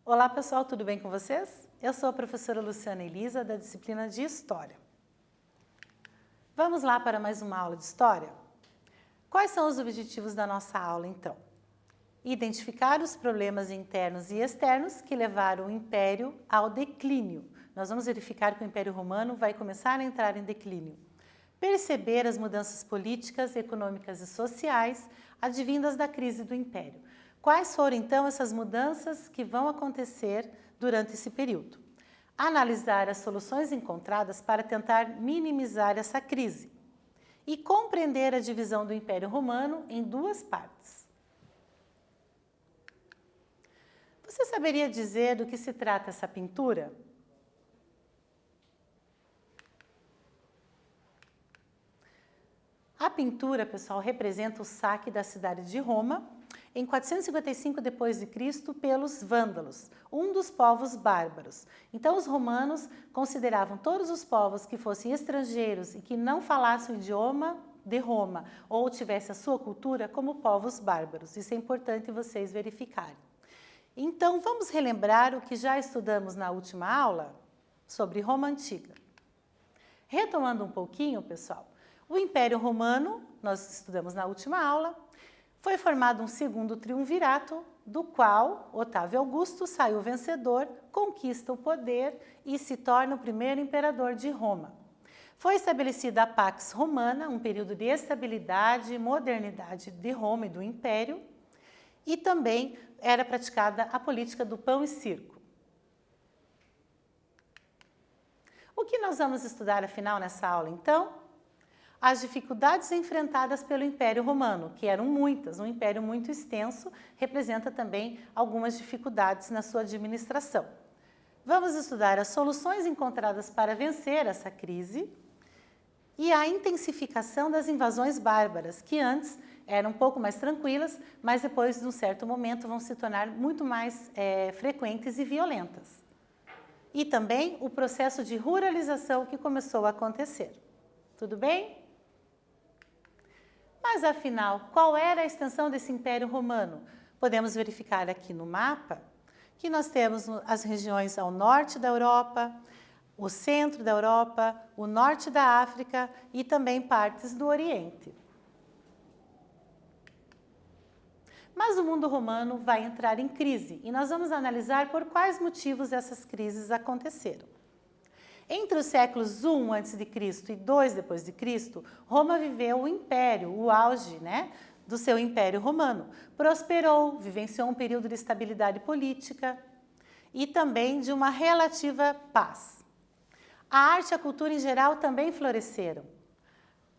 Olá pessoal, tudo bem com vocês? Eu sou a professora Luciana Elisa, da disciplina de História. Vamos lá para mais uma aula de História? Quais são os objetivos da nossa aula então? Identificar os problemas internos e externos que levaram o Império ao declínio. Nós vamos verificar que o Império Romano vai começar a entrar em declínio. Perceber as mudanças políticas, econômicas e sociais advindas da crise do Império. Quais foram, então, essas mudanças que vão acontecer durante esse período? Analisar as soluções encontradas para tentar minimizar essa crise. E compreender a divisão do Império Romano em duas partes. Você saberia dizer do que se trata essa pintura? A pintura, pessoal, representa o saque da cidade de Roma em 455 d.C. pelos vândalos, um dos povos bárbaros. Então, os romanos consideravam todos os povos que fossem estrangeiros e que não falassem o idioma de Roma ou tivessem a sua cultura como povos bárbaros. Isso é importante vocês verificarem. Então, vamos relembrar o que já estudamos na última aula sobre Roma Antiga. Retomando um pouquinho, pessoal, o Império Romano, nós estudamos na última aula, foi formado um segundo triunvirato, do qual Otávio Augusto saiu vencedor, conquista o poder e se torna o primeiro imperador de Roma. Foi estabelecida a Pax Romana, um período de estabilidade e modernidade de Roma e do Império, e também era praticada a política do pão e circo. O que nós vamos estudar, afinal, nessa aula, então? As dificuldades enfrentadas pelo Império Romano, que eram muitas, um império muito extenso, representa também algumas dificuldades na sua administração. Vamos estudar as soluções encontradas para vencer essa crise e a intensificação das invasões bárbaras, que antes eram um pouco mais tranquilas, mas depois, de um certo momento, vão se tornar muito mais frequentes e violentas. E também o processo de ruralização que começou a acontecer. Tudo bem? Mas, afinal, qual era a extensão desse Império Romano? Podemos verificar aqui no mapa que nós temos as regiões ao norte da Europa, o centro da Europa, o norte da África e também partes do Oriente. Mas o mundo romano vai entrar em crise e nós vamos analisar por quais motivos essas crises aconteceram. Entre os séculos I a.C. e II d.C., Roma viveu o império, o auge, do seu império romano. Prosperou, vivenciou um período de estabilidade política e também de uma relativa paz. A arte e a cultura em geral também floresceram.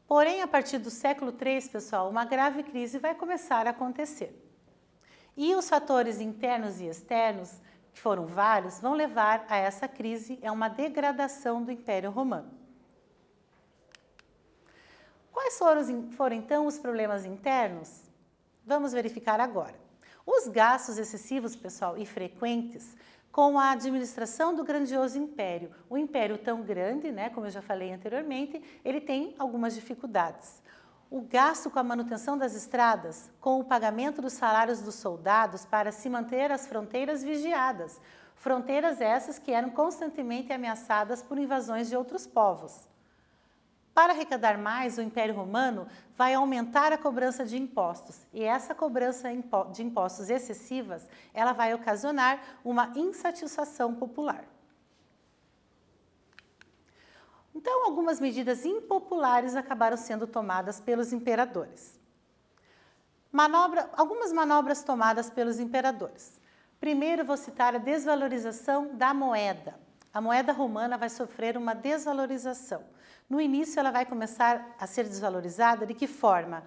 Porém, a partir do século III, pessoal, uma grave crise vai começar a acontecer. E os fatores internos e externos, que foram vários, vão levar a essa crise, uma degradação do Império Romano. Quais foram então os problemas internos? Vamos verificar agora. Os gastos excessivos, pessoal, e frequentes com a administração do grandioso império. O império tão grande, como eu já falei anteriormente, ele tem algumas dificuldades. O gasto com a manutenção das estradas, com o pagamento dos salários dos soldados para se manter as fronteiras vigiadas. Fronteiras essas que eram constantemente ameaçadas por invasões de outros povos. Para arrecadar mais, o Império Romano vai aumentar a cobrança de impostos. E essa cobrança de impostos excessivas, ela vai ocasionar uma insatisfação popular. Então, algumas medidas impopulares acabaram sendo tomadas pelos imperadores. Algumas manobras tomadas pelos imperadores. Primeiro, vou citar a desvalorização da moeda. A moeda romana vai sofrer uma desvalorização. No início, ela vai começar a ser desvalorizada de que forma?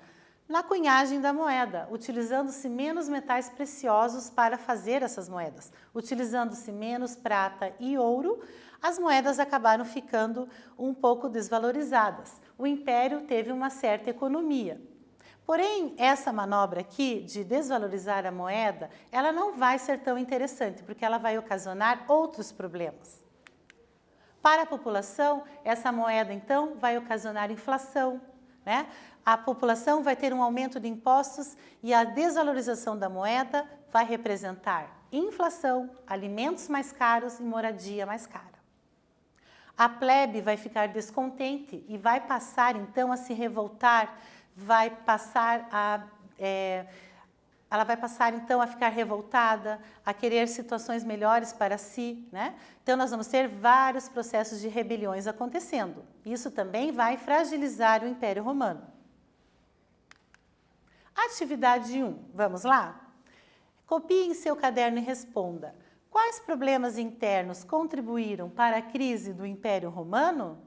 Na cunhagem da moeda, utilizando-se menos metais preciosos para fazer essas moedas. Utilizando-se menos prata e ouro, as moedas acabaram ficando um pouco desvalorizadas. O império teve uma certa economia. Porém, essa manobra aqui de desvalorizar a moeda, ela não vai ser tão interessante, porque ela vai ocasionar outros problemas. Para a população, essa moeda então vai ocasionar inflação, né? A população vai ter um aumento de impostos e a desvalorização da moeda vai representar inflação, alimentos mais caros e moradia mais cara. A plebe vai ficar descontente e vai passar então a se revoltar, ela vai passar então a ficar revoltada, a querer situações melhores para si, né? Então nós vamos ter vários processos de rebeliões acontecendo. Isso também vai fragilizar o Império Romano. Atividade 1, vamos lá? Copie em seu caderno e responda: quais problemas internos contribuíram para a crise do Império Romano?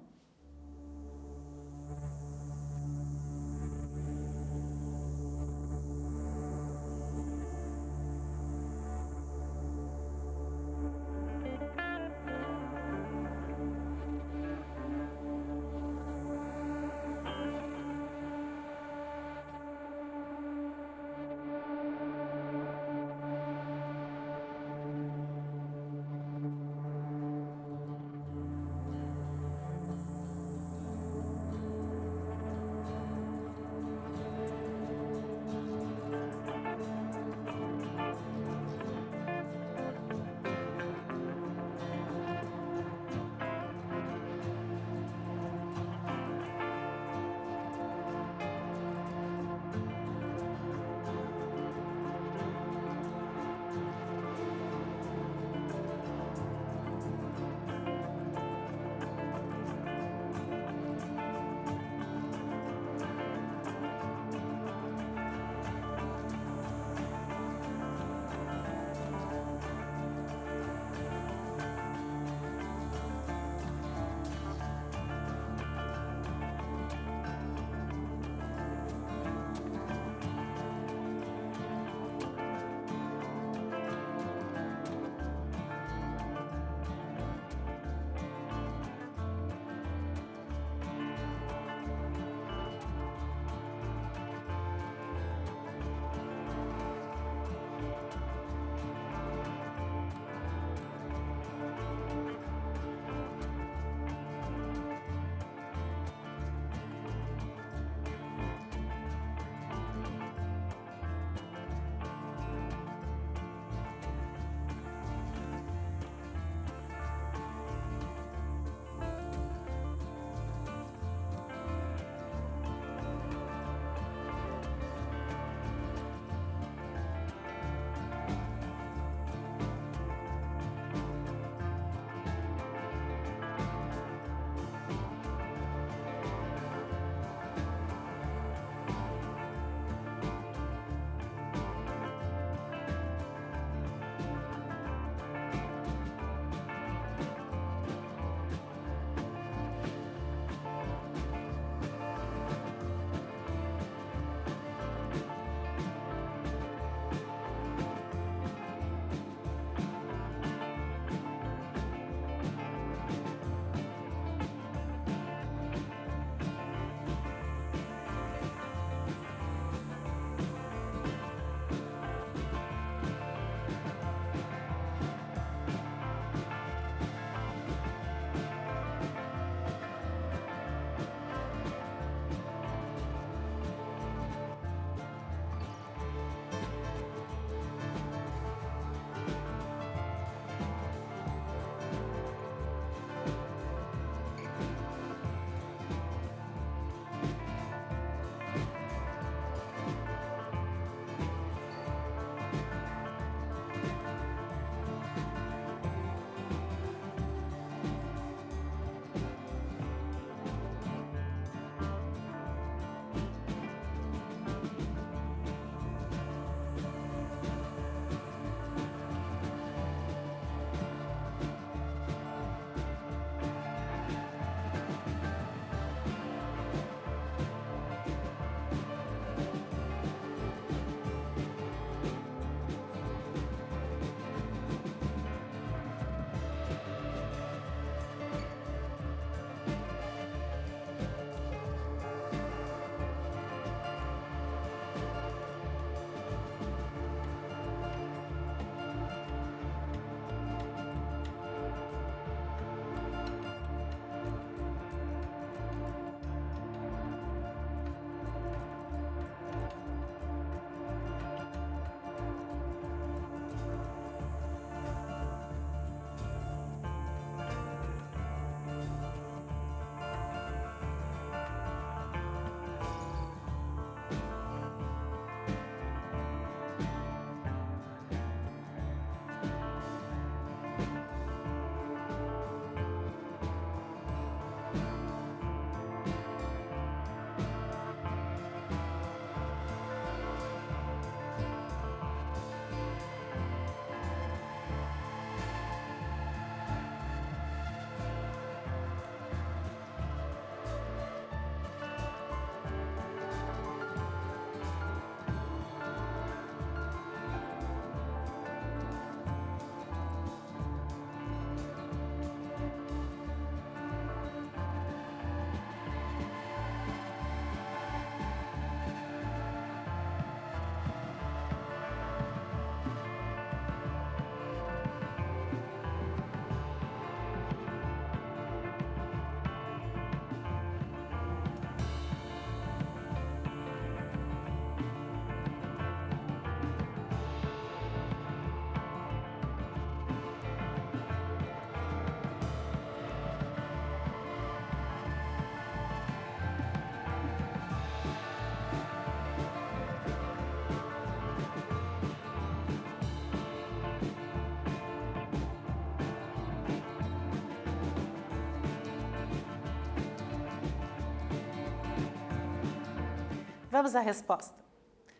Vamos à resposta.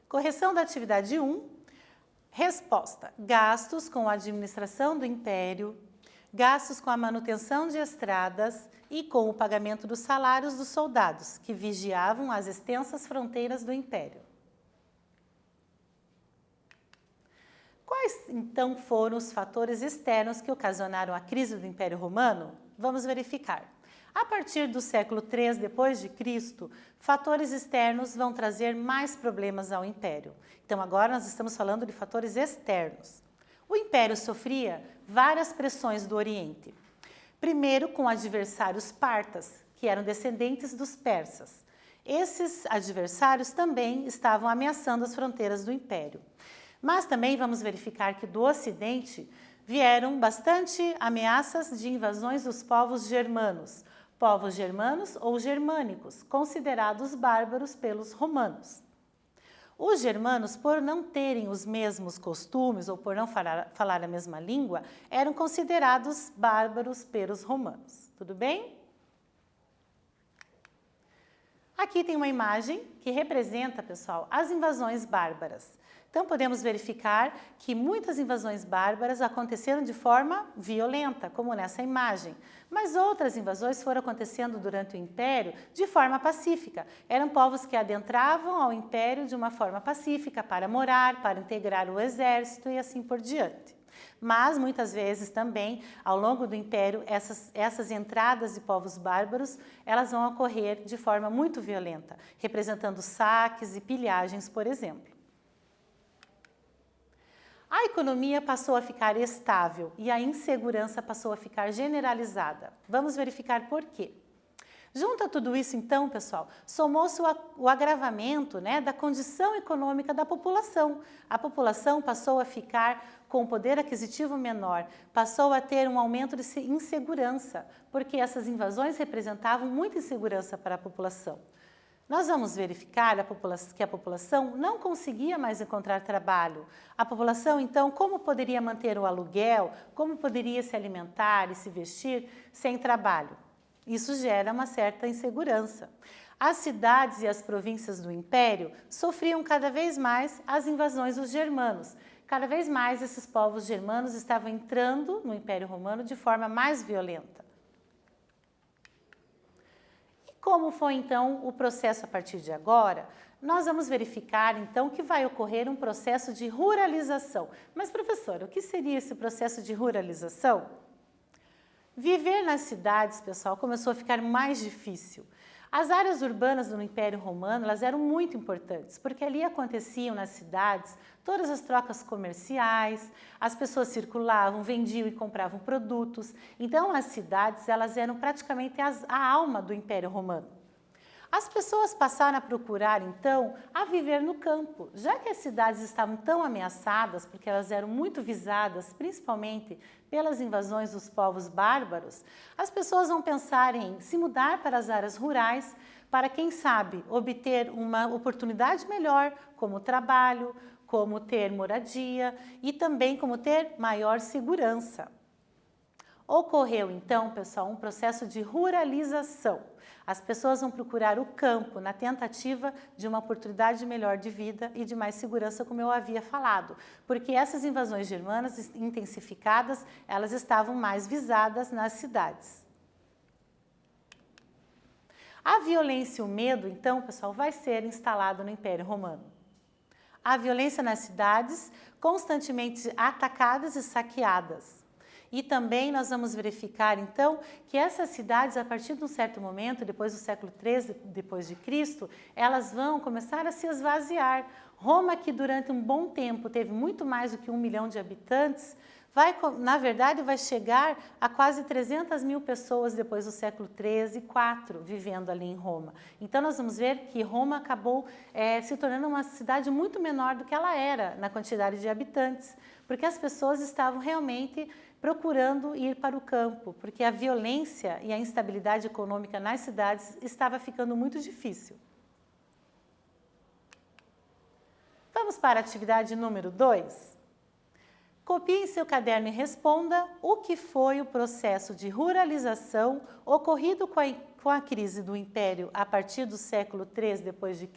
Correção da atividade 1. Resposta: gastos com a administração do império, gastos com a manutenção de estradas e com o pagamento dos salários dos soldados que vigiavam as extensas fronteiras do império. Quais, então, foram os fatores externos que ocasionaram a crise do Império Romano? Vamos verificar. A partir do século III d.C., fatores externos vão trazer mais problemas ao Império. Então, agora nós estamos falando de fatores externos. O Império sofria várias pressões do Oriente. Primeiro, com adversários partas, que eram descendentes dos persas. Esses adversários também estavam ameaçando as fronteiras do Império. Mas também vamos verificar que do Ocidente vieram bastante ameaças de invasões dos povos germanos ou germânicos, considerados bárbaros pelos romanos. Os germanos, por não terem os mesmos costumes ou por não falar a mesma língua, eram considerados bárbaros pelos romanos. Tudo bem? Aqui tem uma imagem que representa, pessoal, as invasões bárbaras. Então, podemos verificar que muitas invasões bárbaras aconteceram de forma violenta, como nessa imagem. Mas outras invasões foram acontecendo durante o Império de forma pacífica. Eram povos que adentravam ao Império de uma forma pacífica para morar, para integrar o exército e assim por diante. Mas, muitas vezes também, ao longo do Império, essas entradas de povos bárbaros, elas vão ocorrer de forma muito violenta, representando saques e pilhagens, por exemplo. A economia passou a ficar estável e a insegurança passou a ficar generalizada. Vamos verificar por quê. Junto a tudo isso, então, pessoal, somou-se o agravamento, da condição econômica da população. A população passou a ficar com poder aquisitivo menor, passou a ter um aumento de insegurança, porque essas invasões representavam muita insegurança para a população. Nós vamos verificar que a população não conseguia mais encontrar trabalho. A população, então, como poderia manter o aluguel, como poderia se alimentar e se vestir sem trabalho? Isso gera uma certa insegurança. As cidades e as províncias do Império sofriam cada vez mais as invasões dos germanos. Cada vez mais esses povos germanos estavam entrando no Império Romano de forma mais violenta. Como foi, então, o processo a partir de agora? Nós vamos verificar, então, que vai ocorrer um processo de ruralização. Mas, professora, o que seria esse processo de ruralização? Viver nas cidades, pessoal, começou a ficar mais difícil. As áreas urbanas do Império Romano, elas eram muito importantes, porque ali aconteciam nas cidades todas as trocas comerciais, as pessoas circulavam, vendiam e compravam produtos. Então, as cidades, elas eram praticamente a alma do Império Romano. As pessoas passaram a procurar, então, a viver no campo, já que as cidades estavam tão ameaçadas, porque elas eram muito visadas, principalmente pelas invasões dos povos bárbaros, as pessoas vão pensar em se mudar para as áreas rurais, para, quem sabe, obter uma oportunidade melhor, como trabalho, como ter moradia e também como ter maior segurança. Ocorreu, então, pessoal, um processo de ruralização. As pessoas vão procurar o campo na tentativa de uma oportunidade melhor de vida e de mais segurança, como eu havia falado, porque essas invasões germanas intensificadas, elas estavam mais visadas nas cidades. A violência e o medo, então, pessoal, vai ser instalado no Império Romano. A violência nas cidades, constantemente atacadas e saqueadas. E também nós vamos verificar, então, que essas cidades, a partir de um certo momento, depois do século III d.C., elas vão começar a se esvaziar. Roma, que durante um bom tempo teve muito mais do que 1 milhão de habitantes, na verdade, vai chegar a quase 300 mil pessoas depois do século III e IV vivendo ali em Roma. Então, nós vamos ver que Roma acabou se tornando uma cidade muito menor do que ela era na quantidade de habitantes, porque as pessoas estavam realmente procurando ir para o campo, porque a violência e a instabilidade econômica nas cidades estava ficando muito difícil. Vamos para a atividade número 2. Copie em seu caderno e responda o que foi o processo de ruralização ocorrido com a crise do Império a partir do século III d.C.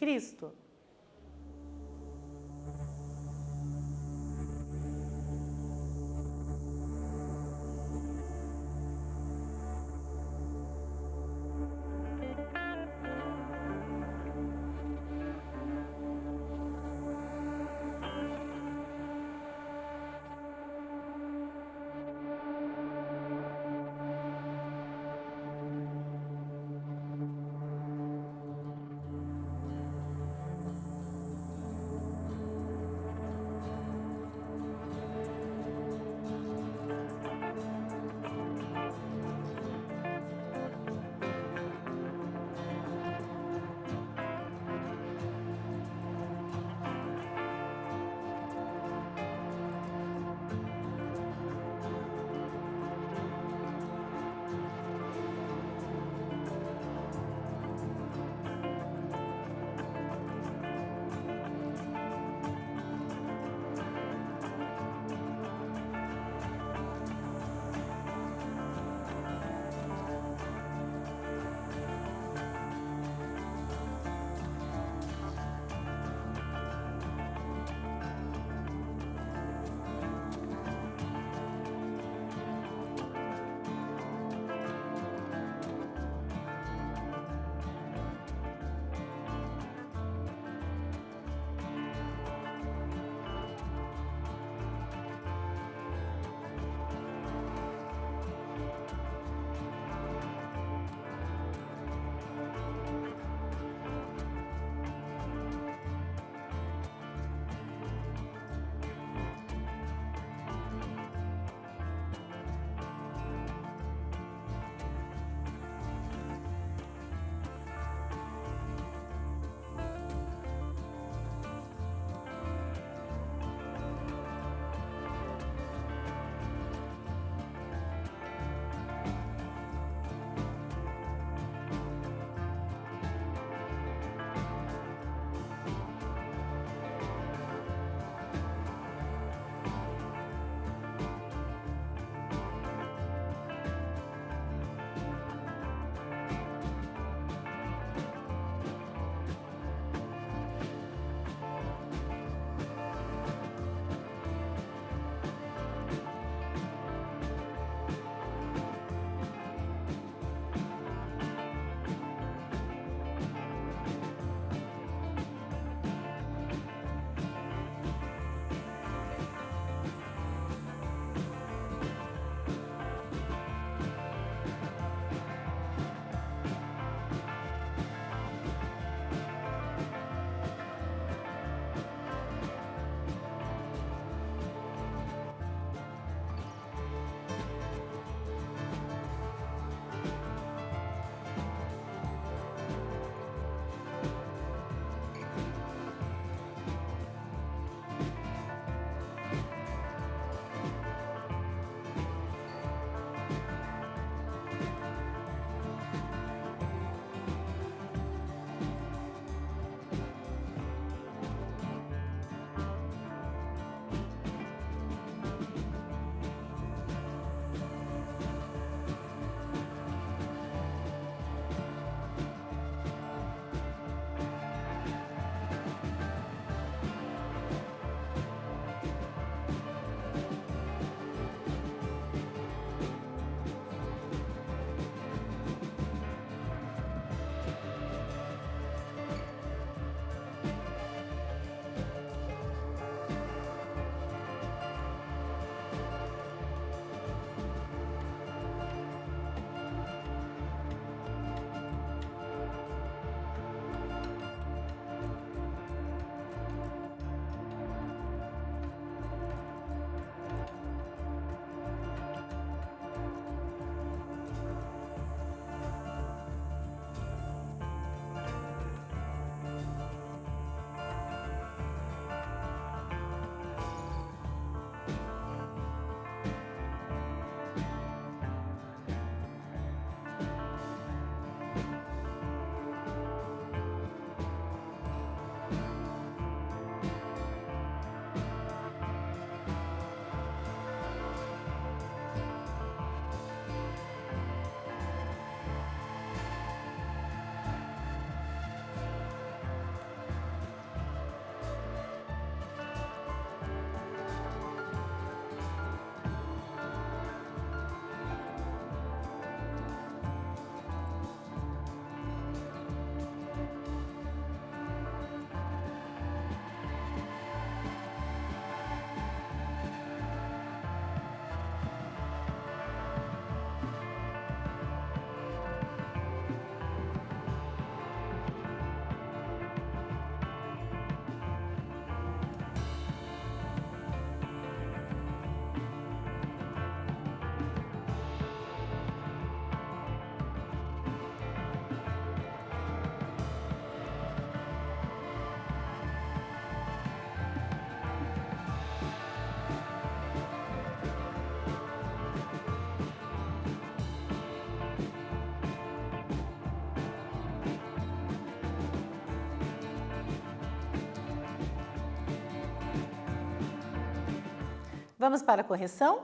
Vamos para a correção?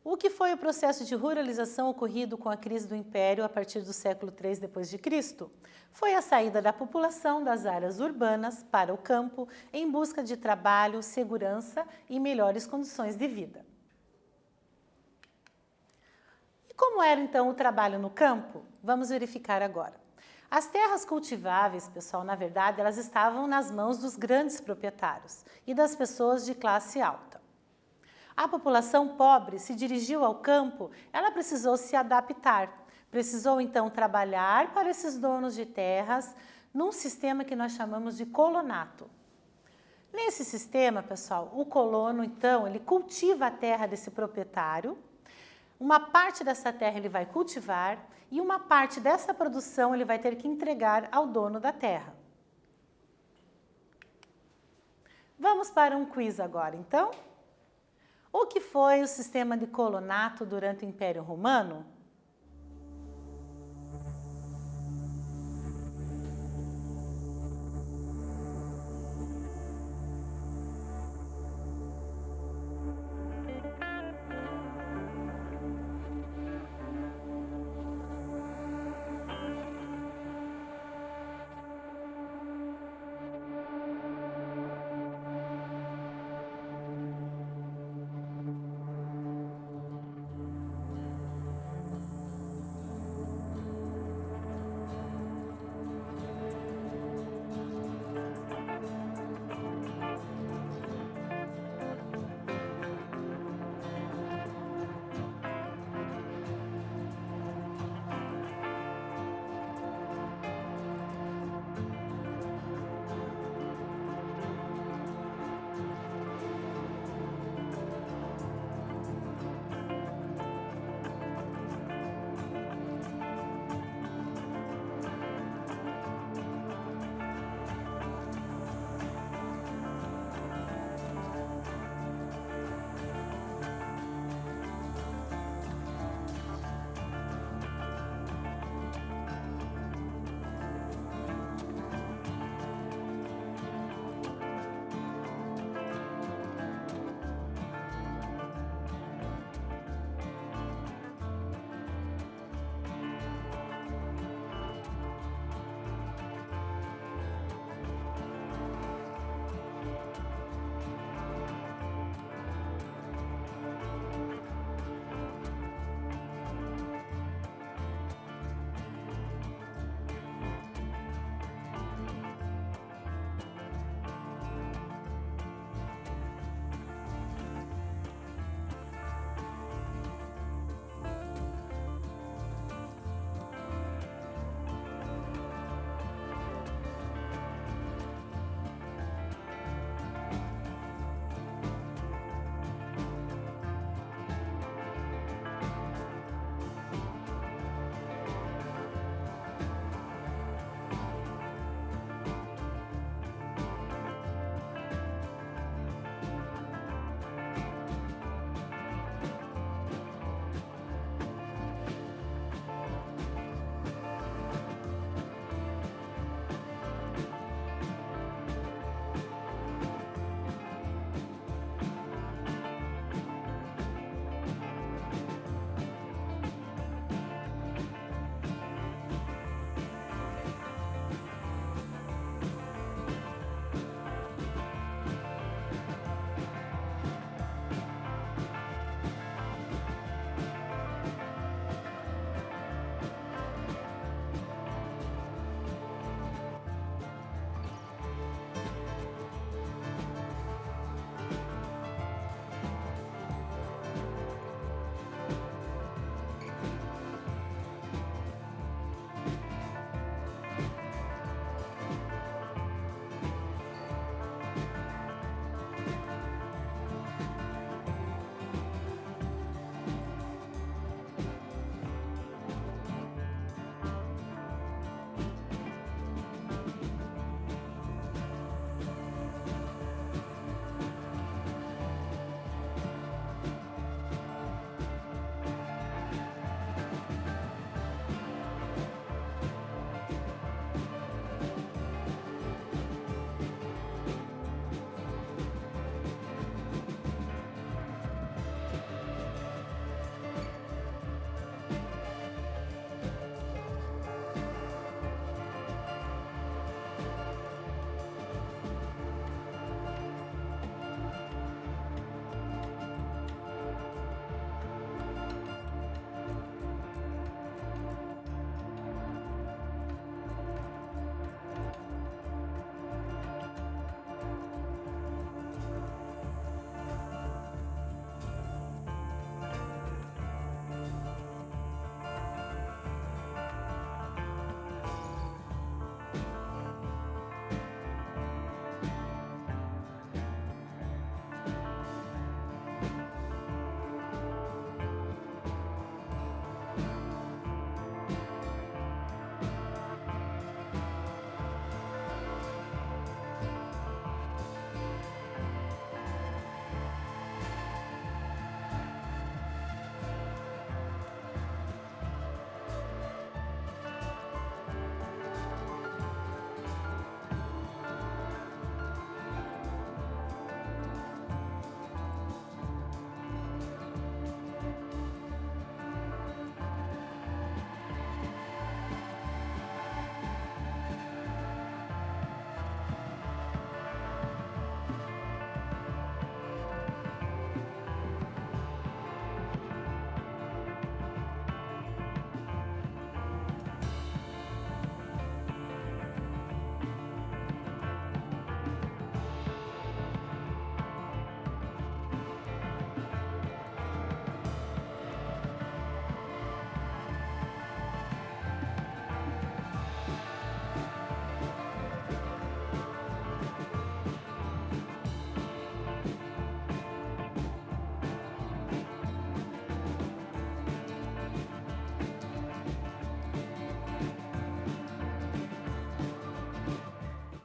O que foi o processo de ruralização ocorrido com a crise do Império a partir do século III d.C.? Foi a saída da população das áreas urbanas para o campo em busca de trabalho, segurança e melhores condições de vida. E como era então o trabalho no campo? Vamos verificar agora. As terras cultiváveis, pessoal, na verdade, elas estavam nas mãos dos grandes proprietários e das pessoas de classe alta. A população pobre se dirigiu ao campo, ela precisou se adaptar, precisou então trabalhar para esses donos de terras num sistema que nós chamamos de colonato. Nesse sistema, pessoal, o colono então, ele cultiva a terra desse proprietário, uma parte dessa terra ele vai cultivar e uma parte dessa produção ele vai ter que entregar ao dono da terra. Vamos para um quiz agora, então? O que foi o sistema de colonato durante o Império Romano?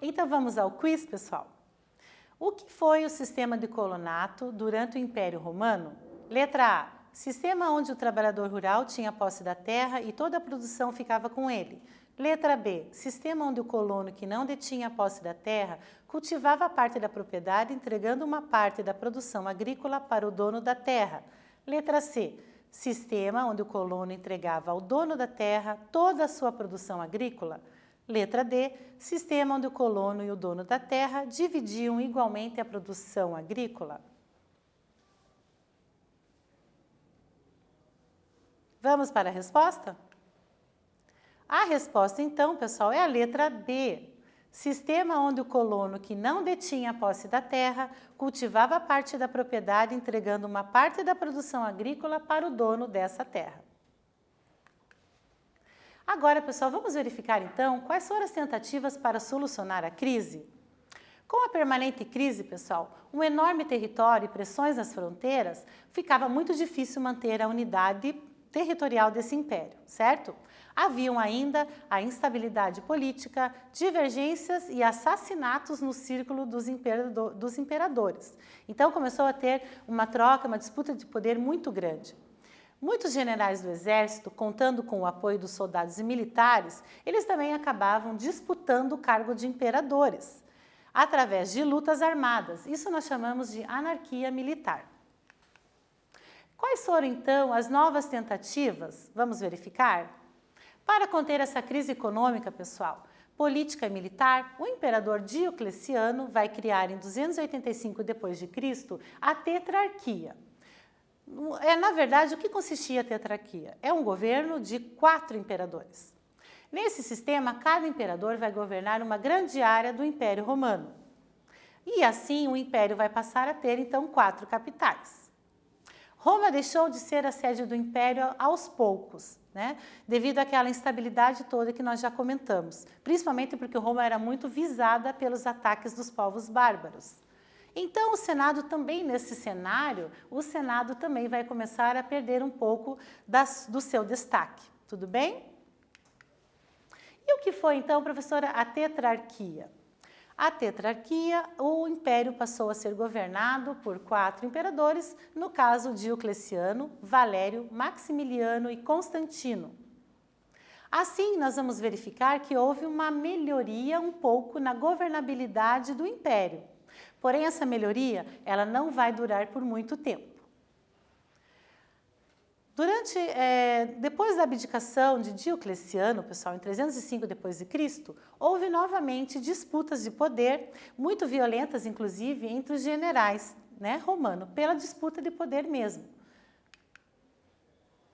Então vamos ao quiz, pessoal. O que foi o sistema de colonato durante o Império Romano? Letra A. Sistema onde o trabalhador rural tinha posse da terra e toda a produção ficava com ele. Letra B. Sistema onde o colono que não detinha a posse da terra cultivava parte da propriedade, entregando uma parte da produção agrícola para o dono da terra. Letra C. Sistema onde o colono entregava ao dono da terra toda a sua produção agrícola. Letra D. Sistema onde o colono e o dono da terra dividiam igualmente a produção agrícola. Vamos para a resposta? A resposta, então, pessoal, é a letra B. Sistema onde o colono que não detinha a posse da terra cultivava parte da propriedade, entregando uma parte da produção agrícola para o dono dessa terra. Agora, pessoal, vamos verificar então quais foram as tentativas para solucionar a crise. Com a permanente crise, pessoal, um enorme território e pressões nas fronteiras, ficava muito difícil manter a unidade territorial desse império, certo? Haviam ainda a instabilidade política, divergências e assassinatos no círculo dos imperadores. Então começou a ter uma troca, uma disputa de poder muito grande. Muitos generais do exército, contando com o apoio dos soldados e militares, eles também acabavam disputando o cargo de imperadores, através de lutas armadas. Isso nós chamamos de anarquia militar. Quais foram, então, as novas tentativas? Vamos verificar? Para conter essa crise econômica, pessoal, política e militar, o imperador Diocleciano vai criar em 285 d.C. a tetrarquia. Na verdade, o que consistia a tetrarquia? É um governo de 4 imperadores. Nesse sistema, cada imperador vai governar uma grande área do Império Romano. E assim, o império vai passar a ter, então, 4 capitais. Roma deixou de ser a sede do império aos poucos, né? Devido àquela instabilidade toda que nós já comentamos, principalmente porque Roma era muito visada pelos ataques dos povos bárbaros. Então, o Senado também, nesse cenário, o Senado também vai começar a perder um pouco do seu destaque. Tudo bem? E o que foi, então, professora, a tetrarquia? A tetrarquia, o império passou a ser governado por 4 imperadores, no caso Diocleciano, Valério, Maximiliano e Constantino. Assim, nós vamos verificar que houve uma melhoria um pouco na governabilidade do império. Porém, essa melhoria, ela não vai durar por muito tempo. Depois da abdicação de Diocleciano, pessoal, em 305 d.C., houve novamente disputas de poder, muito violentas, inclusive, entre os generais, né, romanos, pela disputa de poder mesmo.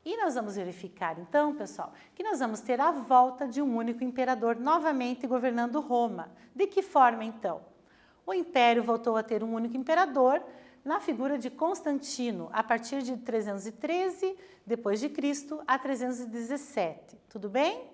E nós vamos verificar, então, pessoal, que nós vamos ter a volta de um único imperador novamente governando Roma. De que forma, então? O império voltou a ter um único imperador na figura de Constantino, a partir de 313 d.C. a 317. Tudo bem?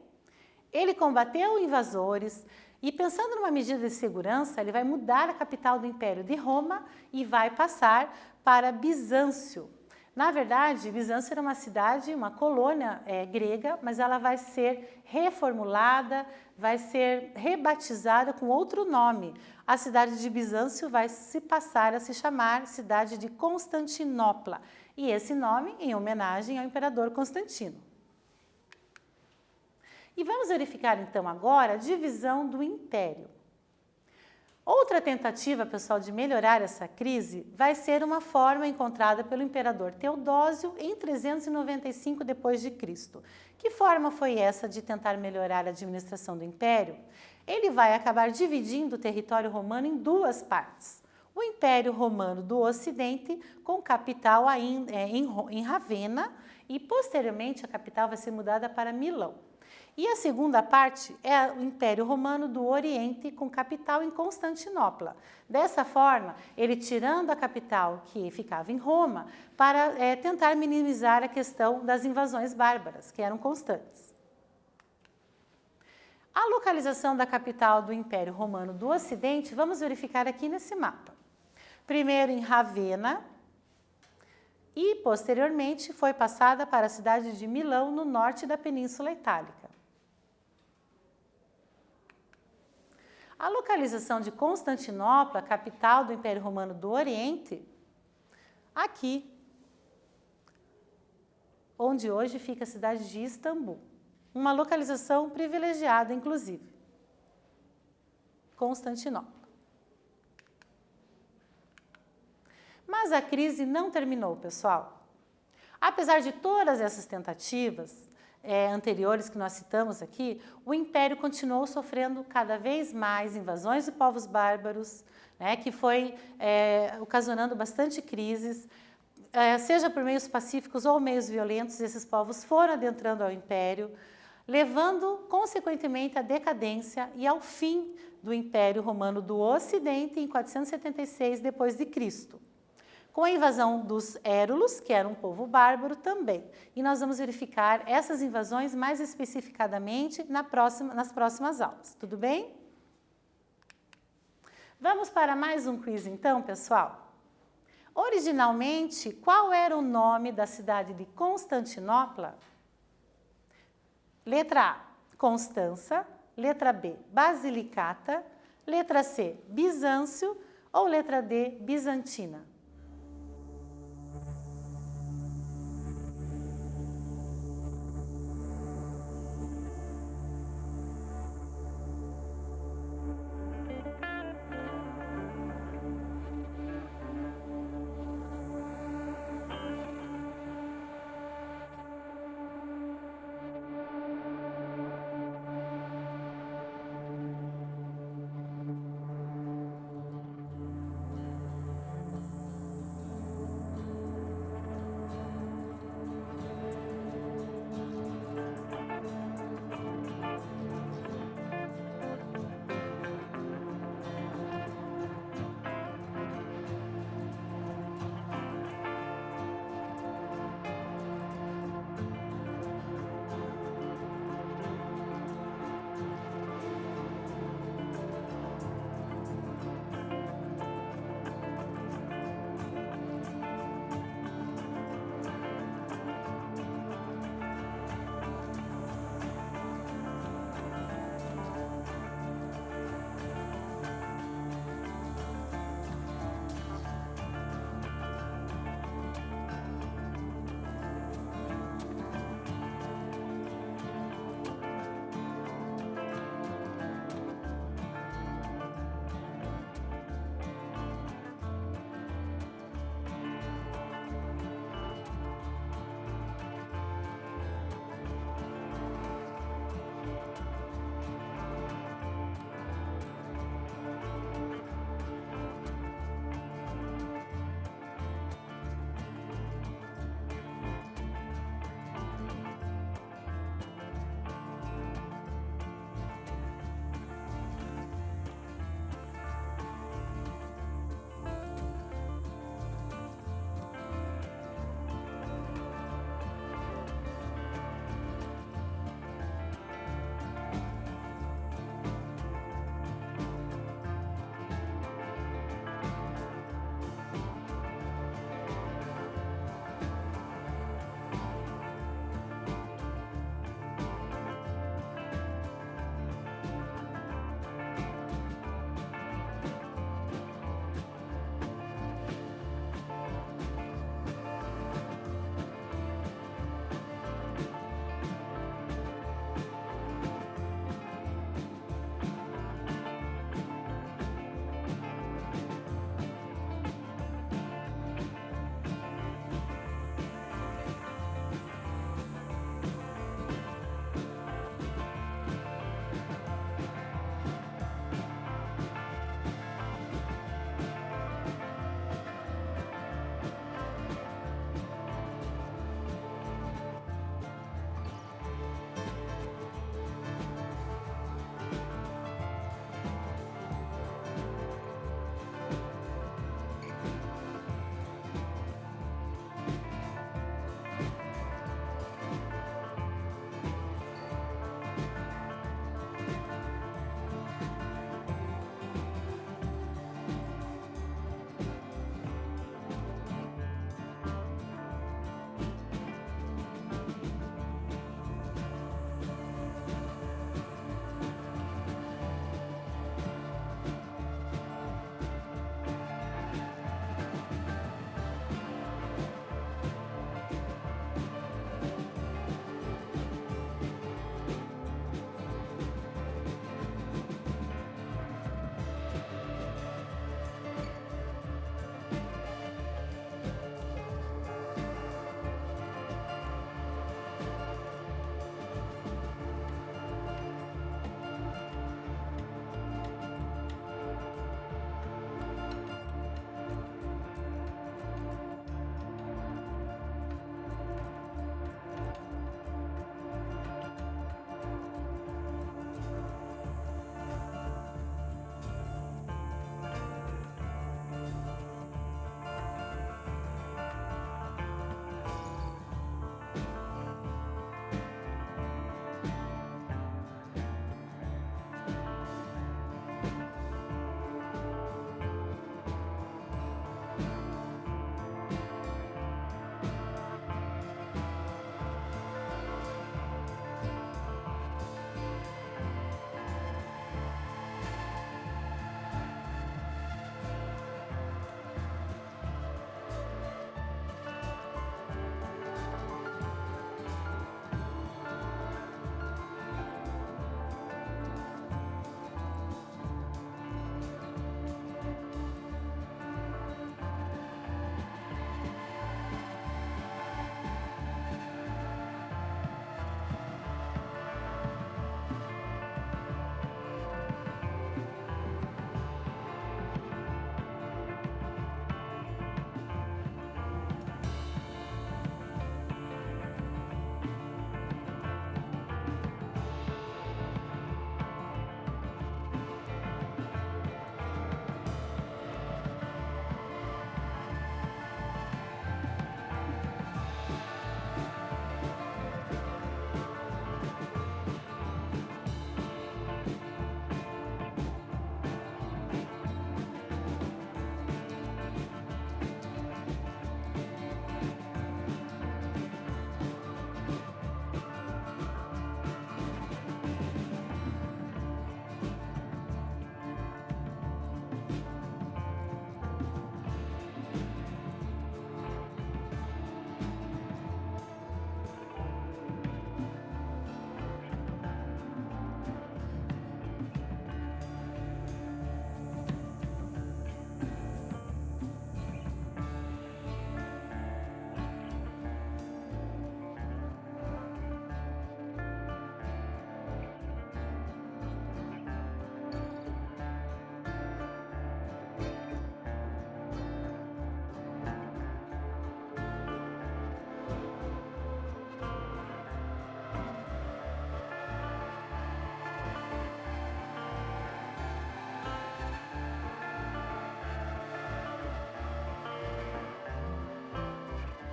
Ele combateu invasores e, pensando numa medida de segurança, ele vai mudar a capital do Império de Roma e vai passar para Bizâncio. Na verdade, Bizâncio era uma cidade, uma colônia grega, mas ela vai ser reformulada, vai ser rebatizada com outro nome. A cidade de Bizâncio vai se passar a se chamar cidade de Constantinopla, e esse nome em homenagem ao imperador Constantino. E vamos verificar então agora a divisão do império. Outra tentativa, pessoal, de melhorar essa crise vai ser uma forma encontrada pelo imperador Teodósio em 395 d.C. Que forma foi essa de tentar melhorar a administração do império? Ele vai acabar dividindo o território romano em 2 partes. O Império Romano do Ocidente, com capital em Ravenna, e posteriormente a capital vai ser mudada para Milão. E a segunda parte é o Império Romano do Oriente, com capital em Constantinopla. Dessa forma, ele tirando a capital que ficava em Roma, para tentar minimizar a questão das invasões bárbaras, que eram constantes. A localização da capital do Império Romano do Ocidente, vamos verificar aqui nesse mapa. Primeiro em Ravenna, e posteriormente foi passada para a cidade de Milão, no norte da Península Itálica. A localização de Constantinopla, capital do Império Romano do Oriente, aqui, onde hoje fica a cidade de Istambul. Uma localização privilegiada, inclusive. Constantinopla. Mas a crise não terminou, pessoal. Apesar de todas essas tentativas anteriores que nós citamos aqui, o Império continuou sofrendo cada vez mais invasões de povos bárbaros, né, que foi ocasionando bastante crises, seja por meios pacíficos ou meios violentos, esses povos foram adentrando ao Império, levando, consequentemente, à decadência e ao fim do Império Romano do Ocidente em 476 d.C., com a invasão dos Érulos, que era um povo bárbaro também. E nós vamos verificar essas invasões mais especificadamente nas próximas aulas, tudo bem? Vamos para mais um quiz então, pessoal? Originalmente, qual era o nome da cidade de Constantinopla? Letra A, Constança. Letra B, Basilicata. Letra C, Bizâncio. Ou letra D, Bizantina?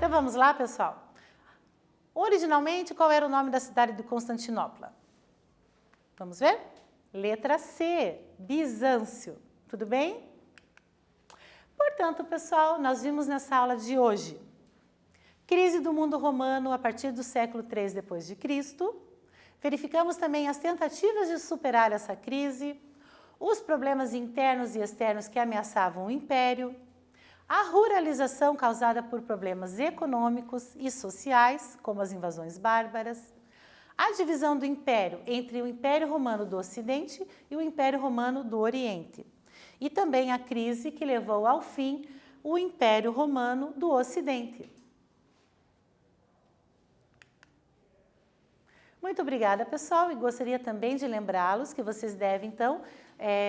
Então vamos lá, pessoal? Originalmente, qual era o nome da cidade de Constantinopla? Vamos ver? Letra C, Bizâncio. Tudo bem? Portanto, pessoal, nós vimos nessa aula de hoje crise do mundo romano a partir do século III depois de Cristo. Verificamos também as tentativas de superar essa crise, os problemas internos e externos que ameaçavam o império, a ruralização causada por problemas econômicos e sociais, como as invasões bárbaras, a divisão do império entre o Império Romano do Ocidente e o Império Romano do Oriente, e também a crise que levou ao fim o Império Romano do Ocidente. Muito obrigada, pessoal, e gostaria também de lembrá-los que vocês devem, então,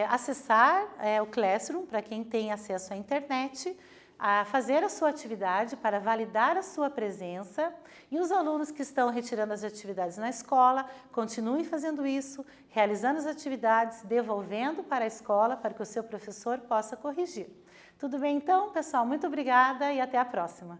acessar o Classroom, para quem tem acesso à internet, a fazer a sua atividade para validar a sua presença, e os alunos que estão retirando as atividades na escola, continuem fazendo isso, realizando as atividades, devolvendo para a escola para que o seu professor possa corrigir. Tudo bem, então, pessoal? Muito obrigada e até a próxima.